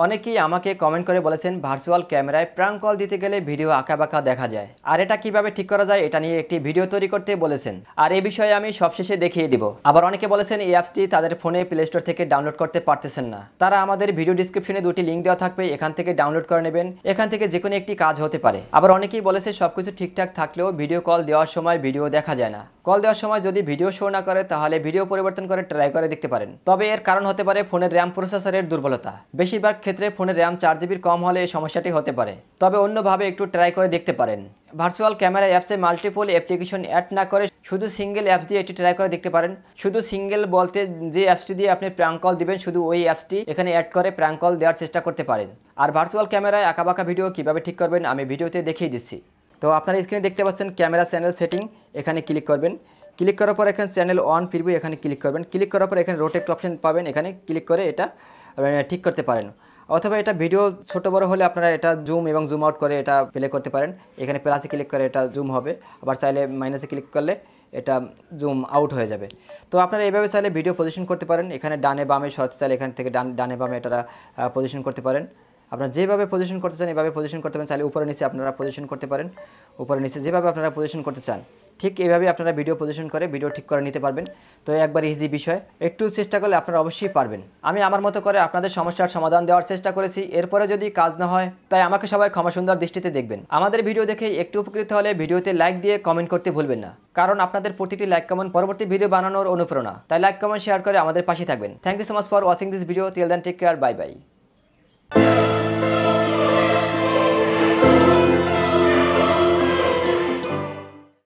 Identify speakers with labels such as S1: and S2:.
S1: অনেকেই আমাকে কমেন্ট করে বলেছেন ভার্চুয়াল ক্যামেরায় প্রাঙ্ক কল দিতে গেলে ভিডিও আঁকাবাঁকা দেখা যায়, আর এটা কিভাবে ঠিক করা যায় এটা নিয়ে একটি ভিডিও তৈরি করতে বলেছেন, আর এই বিষয়ে আমি সবশেষে দেখিয়ে দিব। আবার অনেকে বলেছেন এই অ্যাপসটি তাদের ফোনে প্লে স্টোর থেকে ডাউনলোড করতে পারতেছেন না, তারা আমাদের ভিডিও ডিসক্রিপশনে দুটি লিঙ্ক দেওয়া থাকবে, এখান থেকে ডাউনলোড করে নেবেন। এখান থেকে যে কোনো একটি কাজ হতে পারে। আবার অনেকেই বলেছে সবকিছু ঠিকঠাক থাকলেও ভিডিও কল দেওয়ার সময় ভিডিও দেখা যায় না। কল দেওয়ার সময় যদি ভিডিও শো না করে তাহলে ভিডিও পরিবর্তন করে ট্রাই করে দেখতে পারেন। তবে এর কারণ হতে পারে ফোনের র্যাম প্রসেসরের দুর্বলতা। বেশিরভাগ ক্ষেত্রে ফোনের র্যাম 4 জিবির কম হলে এই সমস্যাটি হতে পারে, তবে অন্যভাবে একটু ট্রাই করে দেখতে পারেন। ভার্চুয়াল ক্যামেরা অ্যাপসে মাল্টিপল অ্যাপ্লিকেশন অ্যাড না করে শুধু সিঙ্গেল অ্যাপস দিয়ে এটি ট্রাই করে দেখতে পারেন। শুধু সিঙ্গেল বলতে যে অ্যাপসটি দিয়ে আপনি প্র্যাঙ্ক কল দিবেন শুধু ওই অ্যাপসটি এখানে অ্যাড করে প্র্যাঙ্ক কল দেওয়ার চেষ্টা করতে পারেন। আর ভার্চুয়াল ক্যামেরায় আঁকাবাঁকা ভিডিও কীভাবে ঠিক করবেন আমি ভিডিওতে দেখিয়ে দিচ্ছি। তো আপনারা স্ক্রিনে দেখতে পাচ্ছেন ক্যামেরা চ্যানেল সেটিং, এখানে ক্লিক করবেন। ক্লিক করার পর এখানে চ্যানেল অন প্রিভিউ এখানে ক্লিক করবেন। ক্লিক করার পর এখানে রোটেট অপশন পাবেন, এখানে ক্লিক করে এটা ঠিক করতে পারেন। অথবা এটা ভিডিও ছোট বড় হলে আপনারা এটা জুম এবং জুম আউট করে এটা প্লে করতে পারেন। এখানে প্লাসে ক্লিক করে এটা জুম হবে, আবার চাইলে মাইনাসে ক্লিক করলে এটা জুম আউট হয়ে যাবে। তো আপনারা এইভাবে চাইলে ভিডিও পজিশন করতে পারেন। এখানে ডানে বামে সরাতে চাইলে এখান থেকে ডানে বামে এটা পজিশন করতে পারেন। আপনারা যেভাবে পজিশন করতে চান এভাবে পজিশন করতে পারেন। চাইলে উপরে নিচে আপনারা পজিশন করতে পারেন, উপরে নিচে যেভাবে আপনারা পজিশন করতে চান ঠিক এইভাবে আপনারা ভিডিও পজিশন করে ভিডিও ঠিক করে নিতে পারবেন। তো একবার ইজি বিষয়, একটু চেষ্টা করলে আপনারা অবশ্যই পারবেন। আমি আমার মতো করে আপনাদের সমস্যার সমাধান দেওয়ার চেষ্টা করেছি, এরপরে যদি কাজ না হয় তাই আমাকে সবাই ক্ষমা সুন্দর দৃষ্টিতে দেখবেন। আমাদের ভিডিও দেখে একটু উপকৃত হলে ভিডিওতে লাইক দিয়ে কমেন্ট করতে ভুলবেন না, কারণ আপনাদের প্রতিটি লাইক কমেন্ট পরবর্তী ভিডিও বানানোর অনুপ্রেরণা। তাই লাইক কমেন্ট শেয়ার করে আমাদের পাশে থাকবেন। Thank you so much for watching this video. Till then take care, bye by.